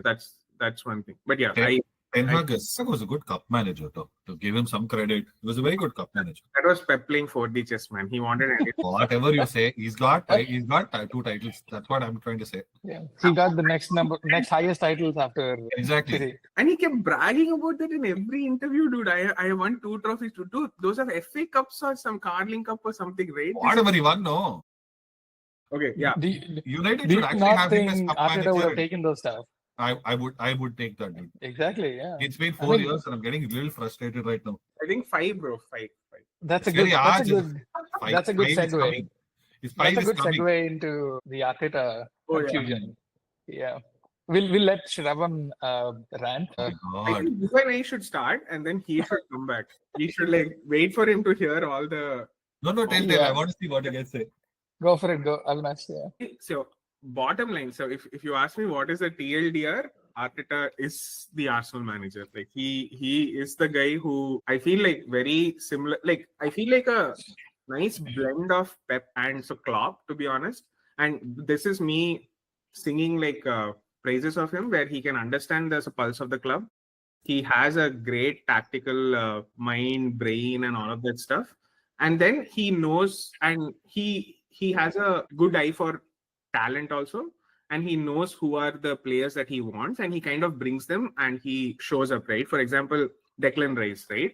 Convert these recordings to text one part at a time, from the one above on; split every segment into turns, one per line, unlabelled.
That's one thing. But yeah,
Ten Hag was a good cup manager, though. To give him some credit, he was a very good cup manager.
That was Pep playing 4D chess, man. He wanted
whatever you say, he's got 2 titles. That's what I'm trying to say.
Yeah, he got the next highest titles after
exactly.
And he kept bragging about that in every interview, dude. I won 2 trophies. Dude, those are FA Cups or some Carling Cup or something, right?
Whatever he won, no.
Okay, yeah.
United should actually have him as cup manager.
Would have taken those stuff.
I would take that, dude.
Exactly, yeah.
It's been 4 years and I'm getting a little frustrated right now.
I think 5, bro. 5.
That's a good segue. That's a good segue into the Arteta confusion. Yeah. We'll let Shravan rant.
I think you and I should start and then he should come back. We should wait for him to hear all the...
No, tell. I want to see what you guys say.
Go for it, go. Avinash, yeah.
So, bottom line. So, if you ask me what is the TLDR, Arteta is the Arsenal manager. Like he is the guy who I feel like very similar. Like I feel like a nice blend of Pep and Klopp, to be honest. And this is me singing praises of him, where he can understand the pulse of the club. He has a great tactical mind, brain, and all of that stuff. And then he knows, and he has a good eye for talent also. And he knows who are the players that he wants, and he kind of brings them and he shows up, right? For example, Declan Rice, right?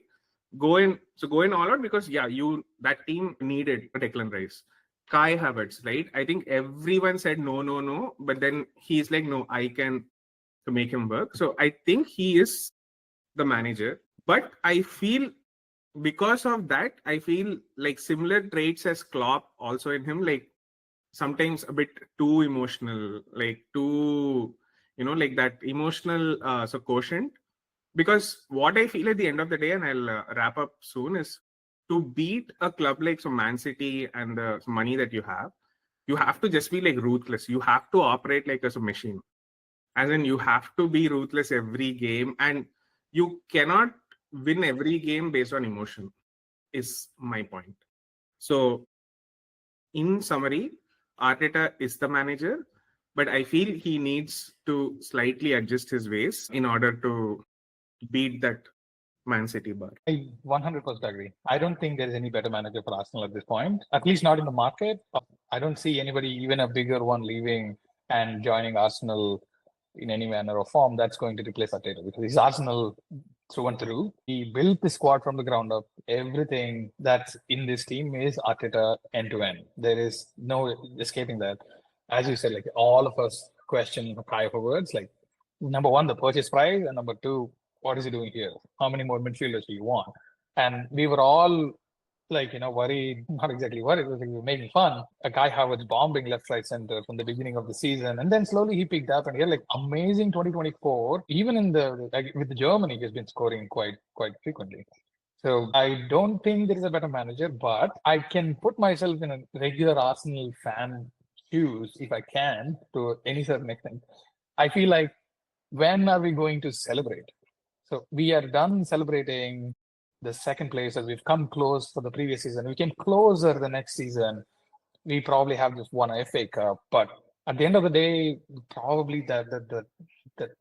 Go in all out because that team needed a Declan Rice. Kai Havertz, right? I think everyone said no, but then he's like, no, I can to make him work. So I think he is the manager, but I feel because of that, I feel like similar traits as Klopp also in him, like sometimes a bit too emotional, like too, like that emotional quotient. Because what I feel at the end of the day, and I'll wrap up soon, is to beat a club like Man City and the money that you have to just be ruthless. You have to operate like a machine. As in, you have to be ruthless every game, and you cannot win every game based on emotion, is my point. So, in summary, Arteta is the manager, but I feel he needs to slightly adjust his ways in order to beat that Man City bar.
I 100% agree. I don't think there is any better manager for Arsenal at this point, at least not in the market. I don't see anybody, even a bigger one, leaving and joining Arsenal in any manner or form that's going to replace Arteta, because he's Arsenal through and through. He built the squad from the ground up. Everything that's in this team is Arteta end to end. There is no escaping that. As you said, all of us question Kai Havertz, number one, the purchase price, and number two, what is he doing here? How many more midfielders do you want? And we were all worried, not exactly worried, we were making fun. A guy Havertz bombing left, right, center from the beginning of the season. And then slowly he picked up, and he had amazing 2024. Even in with the Germany, he's been scoring quite frequently. So I don't think there is a better manager, but I can put myself in a regular Arsenal fan shoes, if I can, to any certain extent. I feel like, when are we going to celebrate? So we are done celebrating the second place, as we've come close for the previous season. We came closer the next season. We probably have just won a FA Cup, but at the end of the day, probably the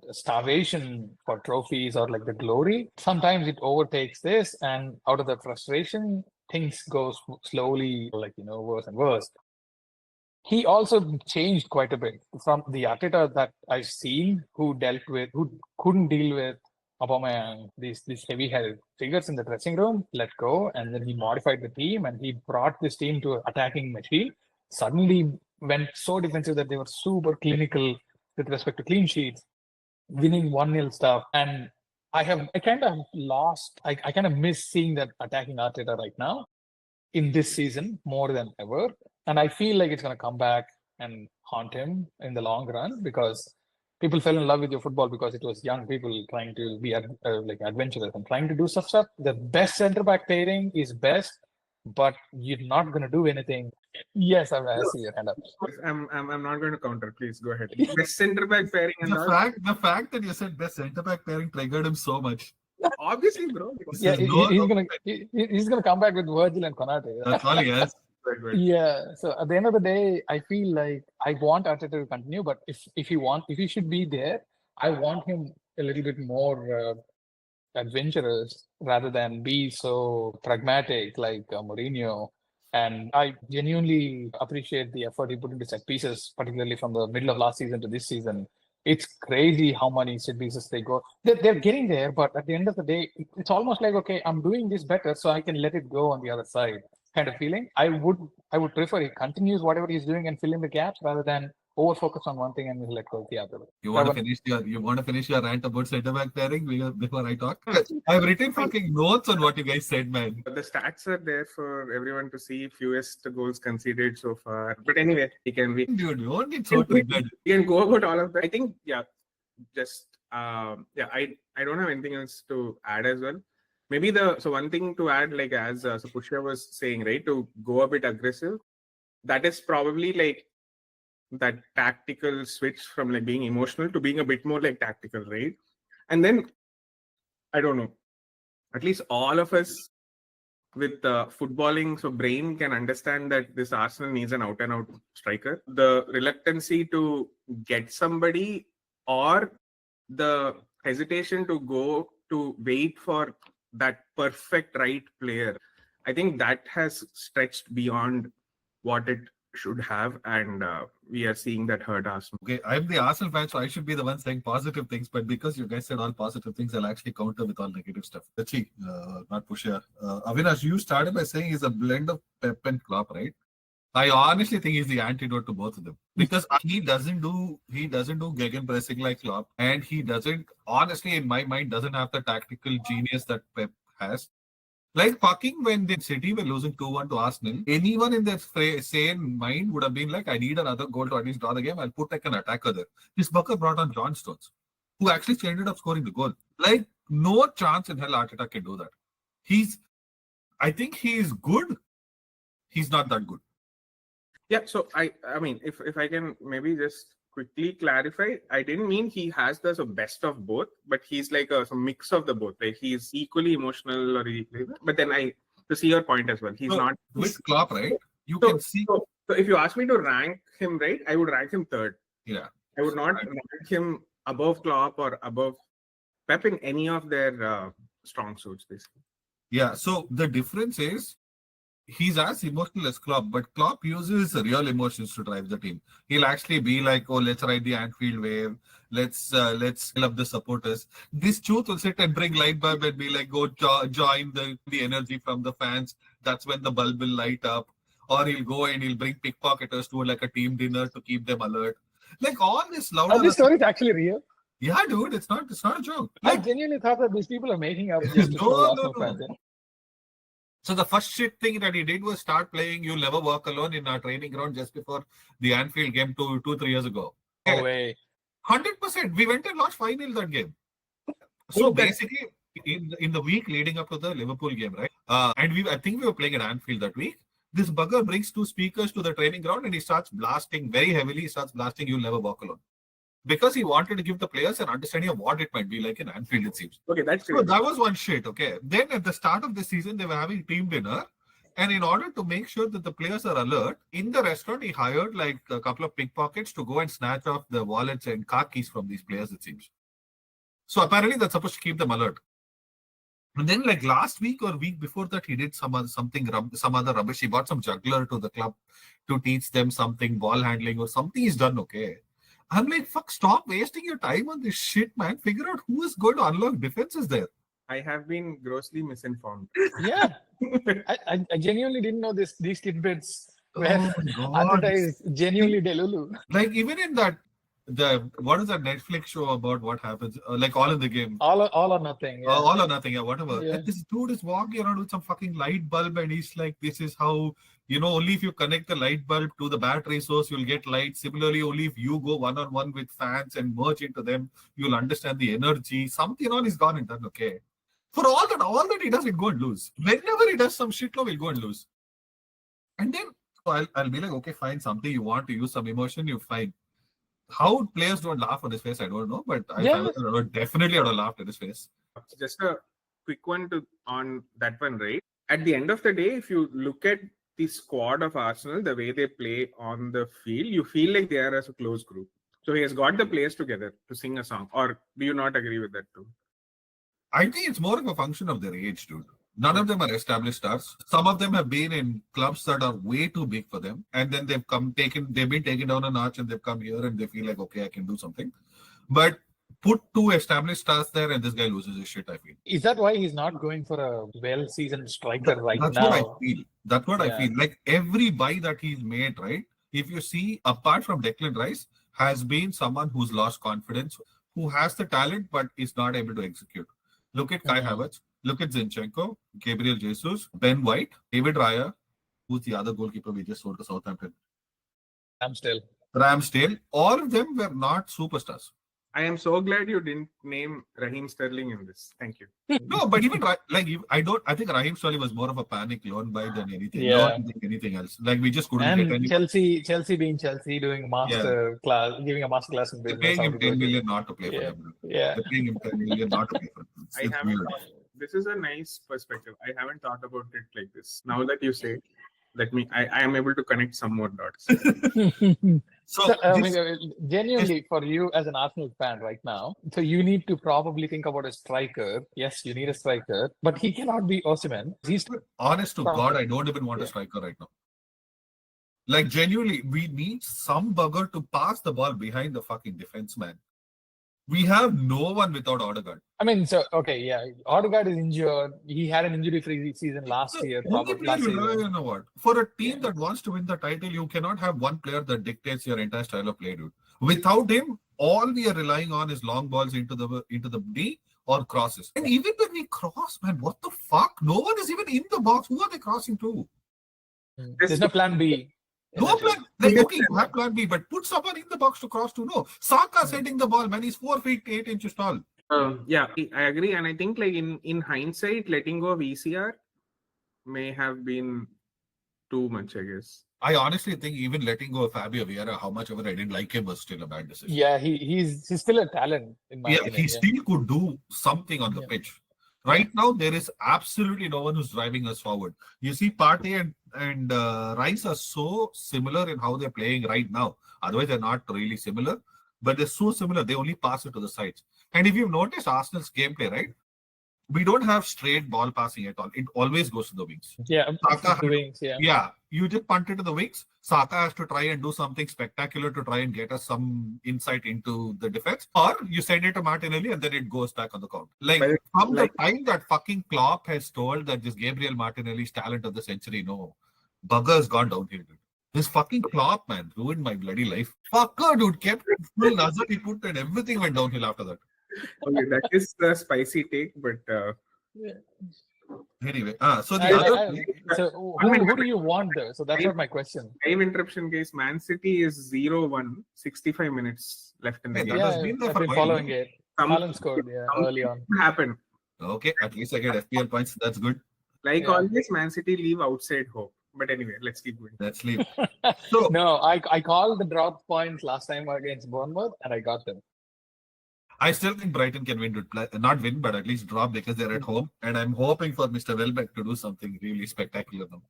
starvation for trophies or the glory, sometimes it overtakes this, and out of the frustration, things go slowly worse and worse. He also changed quite a bit from the Arteta that I've seen, who couldn't deal with Aubameyang, these heavy-headed figures in the dressing room, let go, and then he modified the team, and he brought this team to an attacking machine. Suddenly went so defensive that they were super clinical with respect to clean sheets, winning 1-0 stuff. And I kind of miss seeing that attacking Arteta right now in this season more than ever. And I feel like it's going to come back and haunt him in the long run, because people fell in love with your football because it was young people trying to be adventurous and trying to do stuff. The best centre-back pairing is best, but you're not going to do anything. Yes, I see your hand up.
I'm not going to counter. Please go ahead. Best centre-back pairing.
The fact that you said best centre-back pairing triggered him so much.
Obviously, bro.
Yeah, he's gonna come back with Virgil and Konate.
That's all he has.
Yeah. So at the end of the day, I feel like I want Arteta to continue, but if he should be there, I want him a little bit more adventurous rather than be so pragmatic like Mourinho. And I genuinely appreciate the effort he put into set pieces, particularly from the middle of last season to this season. It's crazy how many set pieces they go. They're getting there, but at the end of the day, it's almost like, okay, I'm doing this better, so I can let it go on the other side. Kind of feeling. I would prefer he continues whatever he's doing and fill in the gaps rather than over focus on one thing and let go of the other.
You want to finish your rant about centre back pairing before I talk? I've written fucking notes on what you guys said, man.
The stats are there for everyone to see. Fewest goals conceded so far. But anyway, he can be.
Dude, you won't get so triggered.
You can go about all of that. I think, just I don't have anything else to add as well. Maybe one thing to add, like as Pushya was saying, right, to go a bit aggressive. That is probably like that tactical switch from like being emotional to being a bit more like tactical, right? And then I don't know, at least all of us with footballing so brain can understand that this Arsenal needs an out and out striker. The reluctancy to get somebody or the hesitation to go to wait for that perfect right player, I think that has stretched beyond what it should have, and we are seeing that hurt Arsenal.
Okay, I'm the Arsenal fan, so I should be the one saying positive things, but because you guys said all positive things, I'll actually counter with all negative stuff. Let's not Pushya. Avinash, you started by saying he's a blend of Pep and Klopp, right? I honestly think he's the antidote to both of them because he doesn't do gegenpressing like Klopp, and he doesn't, honestly, in my mind, doesn't have the tactical genius that Pep has. Like fucking when the City were losing 2-1 to Arsenal, anyone in their sane mind would have been like, I need another goal to at least draw the game. I'll put like an attacker there. This Bucker brought on John Stones, who actually ended up scoring the goal. Like, no chance in hell Arteta can do that. I think he is good. He's not that good.
Yeah, so I mean, if I can maybe just quickly clarify, I didn't mean he has the best of both, but he's like a mix of the both. Like he's equally emotional, but then to see your point as well, he's not
with Klopp, right? You can see.
So if you ask me to rank him, right, I would rank him third.
Yeah,
I would not rank him above Klopp or above Pep in any of their strong suits, basically.
Yeah. So the difference is, he's as emotional as Klopp, but Klopp uses real emotions to drive the team. He'll actually be like, oh, let's ride the Anfield wave. Let's fill up the supporters. This truth will sit and bring light bulb and be like, go join the energy from the fans. That's when the bulb will light up. Or he'll go and he'll bring pickpocketers to like a team dinner to keep them alert. Like all this louder.
This story is actually real.
Yeah, dude, it's not a joke.
Like, I genuinely thought that these people are making up just to show Arsenal fans.
So the first shit thing that he did was start playing You'll Never Walk Alone in our training ground just before the Anfield game 2-3 years ago.
No way.
100%. We went and lost 5-0 that game. So basically, in the week leading up to the Liverpool game, right? And I think we were playing at Anfield that week. This bugger brings 2 speakers to the training ground and he starts blasting very heavily. He starts blasting You'll Never Walk Alone. Because he wanted to give the players an understanding of what it might be like in Anfield, it seems.
Okay, that's
so that was one shit, okay. Then at the start of the season, they were having team dinner. And in order to make sure that the players are alert, in the restaurant, he hired like a couple of pickpockets to go and snatch off the wallets and car keys from these players, it seems. So apparently that's supposed to keep them alert. And then like last week or week before that, he did some other rubbish. He bought some juggler to the club to teach them something, ball handling or something he's done, okay. I'm like, fuck, stop wasting your time on this shit, man. Figure out who is going to unlock defenses there.
I have been grossly misinformed.
Yeah. I genuinely didn't know these tidbits were advertised genuinely Delulu.
Like, even in that, what is that Netflix show about what happens? Like, All in the Game.
All or Nothing. Yeah.
All or Nothing, yeah, whatever.
Yeah.
And this dude is walking around with some fucking light bulb and he's like, this is how, only if you connect the light bulb to the battery source, you'll get light. Similarly, only if you go one-on-one with fans and merge into them, you'll understand the energy. Something all is gone and done, okay. For all that he does, he'll go and lose. Whenever he does some shit, he'll go and lose. And then I'll be like, okay, fine, something you want to use some emotion, you fine. How players don't laugh on his face, I don't know, but I definitely would have laughed at his face.
Just a quick one on that one, right? At the end of the day, if you look at the squad of Arsenal, the way they play on the field, you feel like they are as a close group. So he has got the players together to sing a song. Or do you not agree with that too?
I think it's more of a function of their age, dude. None of them are established stars. Some of them have been in clubs that are way too big for them, and then they've been taken down a notch, and they've come here and they feel like, okay, I can do something. But put 2 established stars there, and this guy loses his shit, I feel.
Is that why he's not going for a well-seasoned striker
That's
now?
what I feel. That's what I feel. Like every buy that he's made, right? If you see, apart from Declan Rice, has been someone who's lost confidence, who has the talent but is not able to execute. Look at Kai Havertz. Look at Zinchenko, Gabriel Jesus, Ben White, David Raya, who's the other goalkeeper we just sold to Southampton. Ramsdale. All of them were not superstars.
I am so glad you didn't name Raheem Sterling in this. Thank you.
No, but even I think Raheem Sterling was more of a panic loan buy than anything.
Yeah.
Not anything else. Like we just couldn't get
And
any.
Chelsea being Chelsea, doing master class, giving a master class in
They're
business.
paying him 10 million not to play for them.
Yeah.
They're paying him 10 million not to play for them. It's weird.
This is a nice perspective. I haven't thought about it like this. Now that you say, I am able to connect some more dots.
So, genuinely, for you as an Arsenal fan right now, so you need to probably think about a striker. Yes, you need a striker, but he cannot be Osimhen. He's
honest to God, I don't even want a striker right now. Like genuinely, we need some bugger to pass the ball behind the fucking defense, man. We have no one without Odegaard.
I mean, so okay, yeah, Odegaard is injured. He had an injury-free season last year.
You know what? For a team that wants to win the title, you cannot have one player that dictates your entire style of play, dude. Without him, all we are relying on is long balls into the D or crosses. And even when we cross, man, what the fuck? No one is even in the box. Who are they crossing to?
There's no plan B.
No plan. Like, okay, you have plan B, but put someone in the box to cross to. No, Saka sending the ball, man. He's 4 feet 8 inches tall.
Yeah, I agree, and I think like in hindsight, letting go of ECR may have been too much, I guess.
I honestly think even letting go of Fabio Vieira, how much ever I didn't like him, was still a bad decision.
Yeah, he's still a talent in my opinion.
He still could do something on the pitch. Right now, there is absolutely no one who's driving us forward. You see, Partey and Rice are so similar in how they're playing right now. Otherwise, they're not really similar, but they're so similar. They only pass it to the sides. And if you've noticed Arsenal's gameplay, right? We don't have straight ball passing at all. It always goes to the wings.
Yeah,
Saka,
the wings. Yeah,
you just punt it to the wings. Saka has to try and do something spectacular to try and get us some insight into the defense, or you send it to Martinelli and then it goes back on the count. The time that fucking Klopp has told that this Gabriel Martinelli's talent of the century, no, bugger's gone downhill, dude. This fucking Klopp, man, ruined my bloody life. Fucker, dude, kept full Nazar he put and everything went downhill after that.
Okay, that is the spicy take, but
anyway, so the
who do you want there? So that's not my question.
Time interruption case. Man City is 0-1, 65 minutes left in the game.
has been there
I've
for
been
a while,
following it. Haaland scored early on.
Happened.
Okay, at least I get FPL points. That's good.
Like always, Man City leave outside hope. But anyway, let's keep going.
Let's leave. So
no, I called the drop points last time against Bournemouth and I got them.
I still think Brighton can win, not win, but at least drop because they're at home. And I'm hoping for Mr. Welbeck to do something really spectacular now.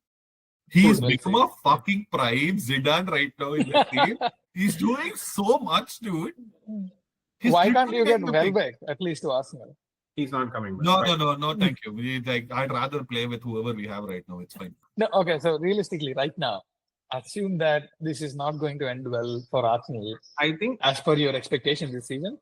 He's become a fucking prime Zidane right now in the team. He's doing so much, dude.
Why can't you get Welbeck at least to Arsenal?
He's not coming back.
No, thank you. I'd rather play with whoever we have right now. It's fine.
No, okay. So realistically, right now, assume that this is not going to end well for Arsenal.
I think,
as per your expectations this season.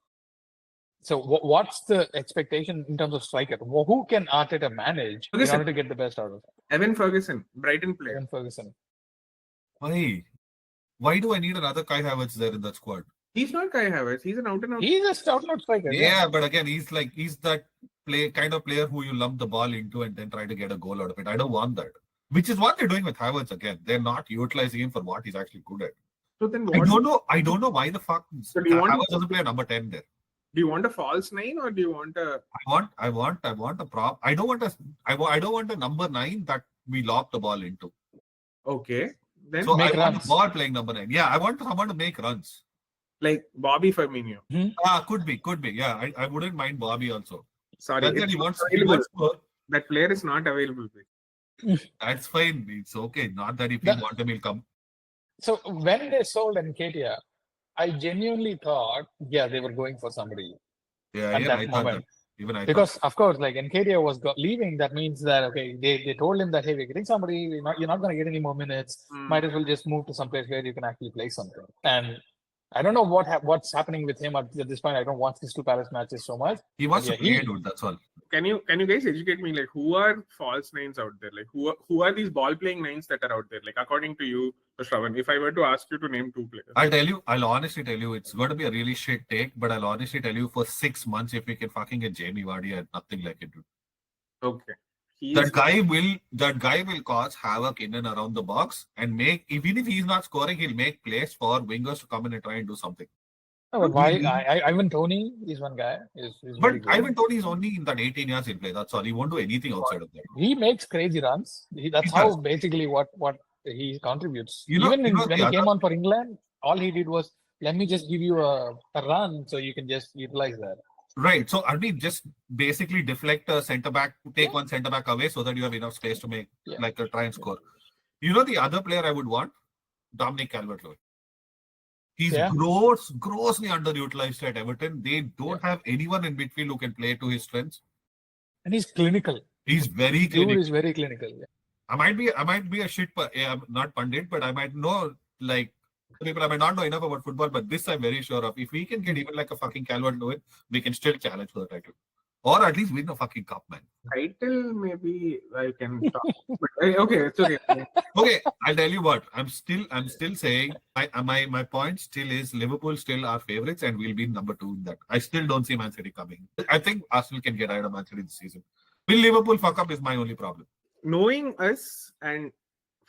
So what's the expectation in terms of striker? Who can Arteta manage in order to get the best out of it?
Evan Ferguson, Brighton player.
Evan Ferguson.
Why do I need another Kai Havertz there in that squad?
He's not Kai Havertz. He's an out-and-out.
He's a out-and-out striker.
Yeah, but again, he's that kind of player who you lump the ball into and then try to get a goal out of it. I don't want that. Which is what they're doing with Havertz again. They're not utilizing him for what he's actually good at.
So then
I don't know why the fuck Havertz doesn't play a number 10 there.
Do you want a false 9 or do you want a?
I want a prop. I don't want a number 9 that we lob the ball into.
Okay, then
so I want a ball playing number 9. Yeah, I want someone to make runs.
Like Bobby Firmino.
Could be. Yeah, I wouldn't mind Bobby also.
Sorry, that player is not available.
That's fine. It's okay. Not that if you want him, he'll come.
So when they sold Nketiah, I genuinely thought, they were going for somebody
Yeah,
at
even
that
I thought
moment.
that. Even I
Because, of course, like Nketiah was leaving, that means that, okay, they told him that, hey, we're getting somebody, you're not going to get any more minutes. Might as well just move to some place where you can actually play something. And I don't know what's happening with him at this point. I don't watch these two Palace matches so much.
he wants
Yeah,
to play, dude. That's all.
Can you guys educate me? Like, who are false nines out there? Like, who are these ball playing nines that are out there? Like, according to you, Shravan, if I were to ask you to name 2 players,
I'll tell you. I'll honestly tell you. It's going to be a really shit take, but I'll honestly tell you, for 6 months, if we can fucking get Jamie Vardy, I had nothing like it, dude.
okay,
That guy will cause havoc in and around the box and make, even if he's not scoring, he'll make plays for wingers to come in and try and do something.
No, but why? Ivan Toney is one guy. Is
But
very good.
Ivan Toney is only in that 18 years he'll play. That's all. He won't do anything outside of that.
He makes crazy runs. That's
He
how
does.
basically what he contributes.
When
When he came on for England, all he did was, let me just give you a run so you can just utilize that.
Right. So, I mean, just basically deflect a centre back, take one centre back away so that you have enough space to make, try and score. You know, the other player I would want? Dominic Calvert-Lewin. He's grossly underutilized at Everton. They don't have anyone in midfield who can play to his strengths.
And he's clinical.
He's very clinical.
Dude is very clinical. Yeah.
I might be a shit, I'm not pundit, but I might know, like, people, I might not know enough about football, but this I'm very sure of. If we can get even like a fucking Calvert-Lewin, we can still challenge for the title. Or at least win a fucking cup, man.
title maybe I can talk. But okay, it's okay.
Okay, I'll tell you what. I'm still saying my point still is Liverpool still are favorites and we'll be number 2 in that. I still don't see Man City coming. I think Arsenal can get ahead of Man City this season. Will Liverpool fuck up is my only problem.
Knowing us, and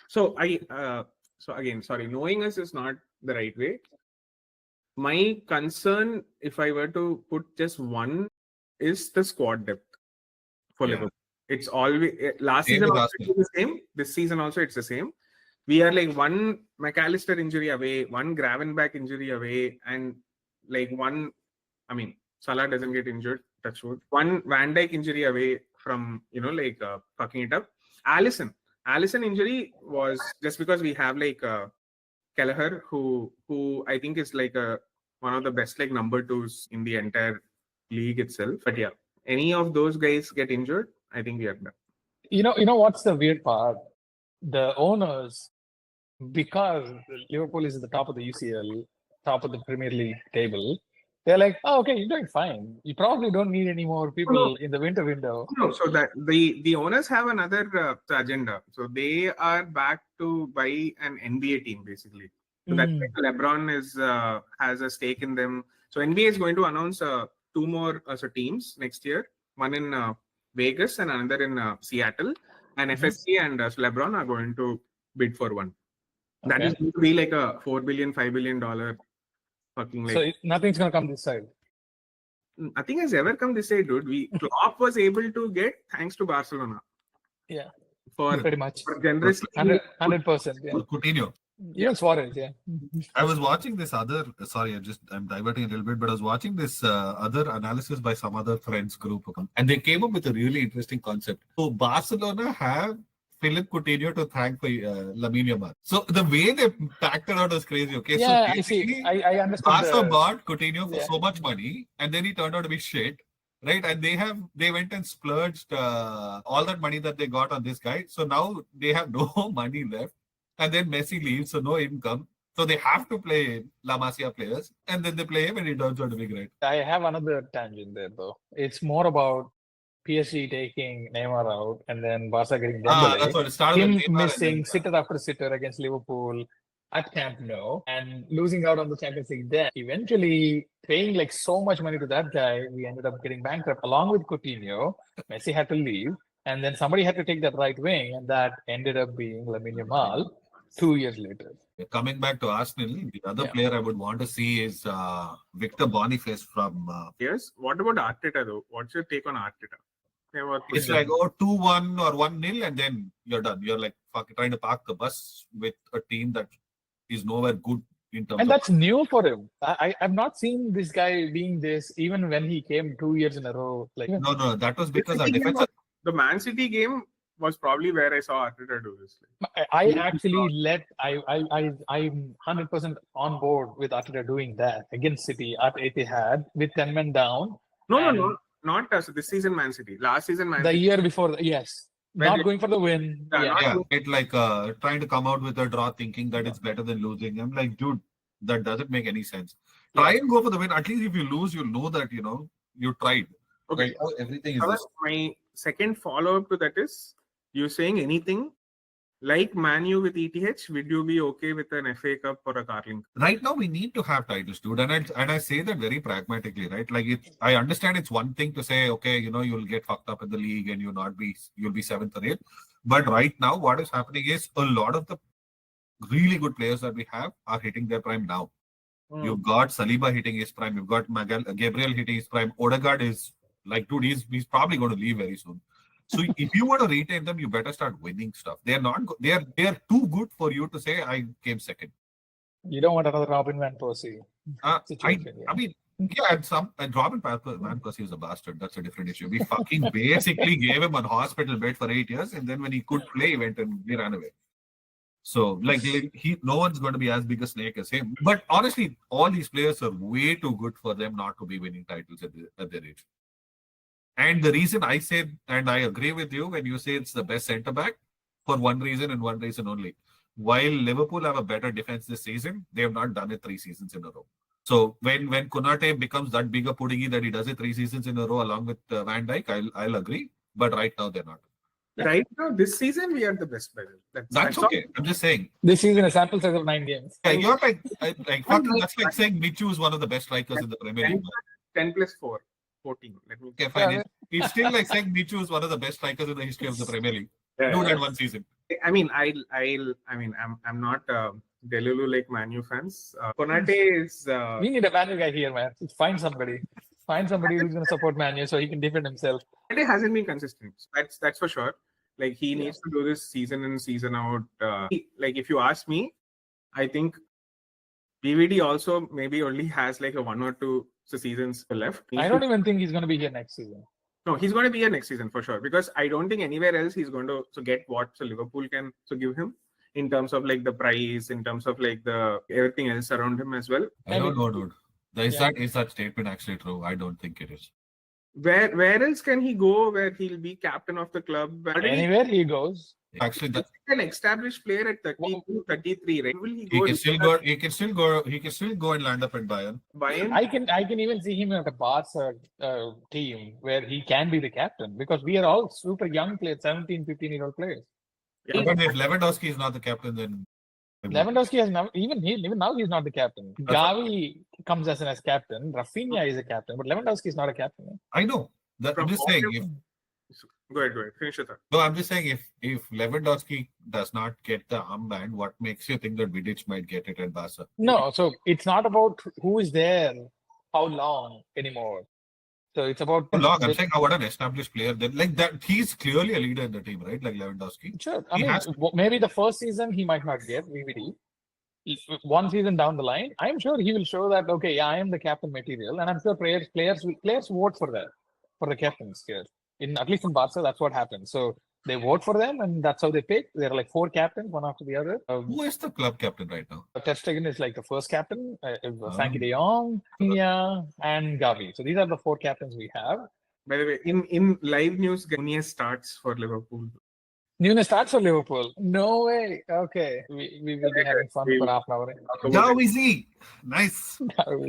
so knowing us is not the right way. My concern, if I were to put just one, is the squad depth for Liverpool. It's always last season also it was the same. This season also it's the same. We are like one McAllister injury away, one Gravenberch injury away, and like one. I mean, Salah doesn't get injured. Touch wood. One Van Dijk injury away from fucking it up. Alisson injury was just because we have like Kelleher, who I think is like one of the best like number 2s in the entire league itself. But yeah, any of those guys get injured, I think we are done.
You know what's the weird part? The owners, because Liverpool is at the top of the UCL, top of the Premier League table, they're like, oh, okay, you're doing fine. You probably don't need any more people in the winter window.
No, so that the owners have another agenda. So they are back to buy an NBA team basically. So that's like LeBron has a stake in them. So NBA is going to announce 2 more teams next year. One in Vegas and another in Seattle. And FSG and LeBron are going to bid for one. That is going to be like a $4 billion, $5 billion fucking like.
So nothing's going to come this side.
Nothing has ever come this side, dude. Klopp was able to get thanks to Barcelona.
Yeah.
Pretty
much.
For generously.
100%. Yeah.
Coutinho.
Yeah, Suarez, yeah.
I was watching this other, I'm diverting a little bit, but I was watching this other analysis by some other friends group, and they came up with a really interesting concept. So Barcelona have Philip Coutinho to thank for Lamine Yamal. So the way they packed it out was crazy. Okay,
yeah,
so
I see. I understand.
Barca bought Coutinho for so much money, and then he turned out to be shit. Right, and they went and splurged all that money that they got on this guy. So now they have no money left. And then Messi leaves, so no income. So they have to play La Masia players. And then they play him and he turns out to be great.
I have another tangent there, though. It's more about PSG taking Neymar out and then Barca getting Dembele.
That's what it started
Him
with Neymar
missing sitter after sitter against Liverpool at Camp Nou and losing out on the Champions League there. Eventually, paying like so much money to that guy, we ended up getting bankrupt along with Coutinho. Messi had to leave. And then somebody had to take that right wing, and that ended up being Lamine Yamal 2 years later.
Coming back to Arsenal, the other player I would want to see is Victor Boniface from...
Yes. What about Arteta, though? What's your take on Arteta?
It's like 2-1 or 1-0 and then you're done. You're like trying to park the bus with a team that is nowhere good in terms
and that's new for him. I've not seen this guy being this even when he came 2 years in a row. Like
No, that was because our defense...
The Man City game was probably where I saw Arteta do this.
I'm 100% on board with Arteta doing that against City at Etihad with 10 men down.
No, not us. This season, Man City. Last season, Man
The
City.
year before, yes.
When
Not
they-
going for the win.
Yeah,
Yeah.
not-
It like trying to come out with a draw, thinking that it's better than losing. I'm like, dude, that doesn't make any sense. Try and go for the win. At least if you lose, you'll know that you tried.
Okay.
Right now, everything is.
However, my second follow-up to that is, you saying anything like Man U with ETH, would you be okay with an FA Cup or a Carling?
Right now we need to have titles, dude, and I say that very pragmatically, right? Like I understand it's one thing to say, okay, you'll get fucked up in the league and you'll be seventh or eighth, but right now what is happening is a lot of the really good players that we have are hitting their prime now. You've got Saliba hitting his prime, you've got Gabriel hitting his prime. Odegaard is like, dude, he's probably going to leave very soon. So if you want to retain them, you better start winning stuff. They're not. They are too good for you to say I came second.
You don't want another Robin Van Persie situation.
I mean, yeah, and Robin Van Persie is a bastard. That's a different issue. We fucking basically gave him a hospital bed for 8 years, and then when he could play, he went and he ran away. So like no one's going to be as big a snake as him. But honestly, all these players are way too good for them not to be winning titles at their age. And the reason I said, and I agree with you when you say it's the best centre back, for one reason and one reason only. While Liverpool have a better defense this season, they have not done it 3 seasons in a row. So when Konate becomes that bigger puddingy that he does it 3 seasons in a row along with Van Dijk, I'll agree. But right now they're not.
Right now, this season, we are the best by them.
That's okay. I'm just saying.
This season, a sample size of 9 games.
Yeah, you're like fucking. That's like saying Michu is one of the best strikers in the Premier League.
10 plus 4, 14. Let me.
Okay, fine. It's still like saying Michu is one of the best strikers in the history of the Premier League. Do that one season.
I mean, I'm not Delulu like Man U fans. Konate is.
We need a Man U guy here, man. Find somebody. Find somebody who's going to support Man U so he can defend himself.
Konate hasn't been consistent. That's for sure. Like he needs to do this season in, season out. Like if you ask me, I think BVD also maybe only has like a 1 or 2 seasons left.
I don't even think he's going to be here next season.
No, he's going to be here next season for sure, because I don't think anywhere else he's going to get what Liverpool can give him in terms of like the price, in terms of like the everything else around him as well.
I don't know, dude. Is that statement actually true? I don't think it is.
Where else can he go where he'll be captain of the club?
Anywhere he goes.
Actually, that's
an established player at 32, 33, right? Will he
he
go?
can still go. He can still go and land up at Bayern.
Bayern?
I can even see him at a Barca team where he can be the captain, because we are all super young players, 17, 15-year-old players.
Yeah, but if Lewandowski is not the captain, then
Lewandowski has now even now he's not the captain. Gavi comes as captain. Rafinha is a captain, but Lewandowski is not a captain.
I know. I'm just saying.
Go ahead. Finish it.
No, I'm just saying if Lewandowski does not get the armband, what makes you think that Vidic might get it at Barca?
No, so it's not about who is there, how long anymore. So it's about
how long. I'm saying what an established player. Then like that, he's clearly a leader in the team, right? Like Lewandowski.
Sure. I mean, maybe the first season he might not get VVD. One season down the line, I'm sure he will show that, okay, yeah, I am the captain material, and I'm sure players vote for that, for the captains here. At least in Barca, that's what happens. So they vote for them, and that's how they pick. There are like 4 captains, one after the other.
Who is the club captain right now?
Ter Stegen is like the first captain. Frankie De Jong, Rafinha, and Gavi. So these are the 4 captains we have.
By the way, in live news, Nunez starts for Liverpool.
Nunez starts for Liverpool. No way. Okay, we will be having fun for half an hour.
Dawizi, nice.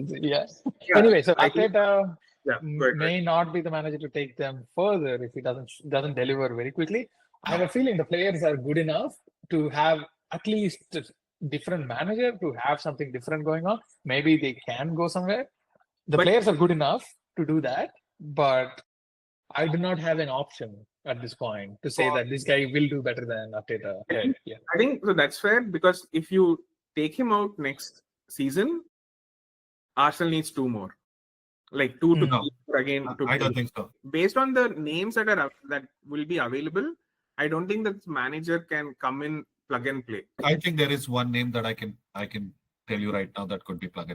Yeah. Anyway, so Arteta
go
may not be the manager to take them further if he doesn't deliver very quickly. I have a feeling the players are good enough to have at least a different manager, to have something different going on. Maybe they can go somewhere. The players are good enough to do that, but I do not have an option at this point to say that this guy will do better than Arteta. Okay. Yeah.
I think so that's fair, because if you take him out next season, Arsenal needs 2 more. Like 2 to 3 again.
I don't think so.
Based on the names that will be available, I don't think that manager can come in, plug and play.
I think there is one name that I can tell you right now that could be plug and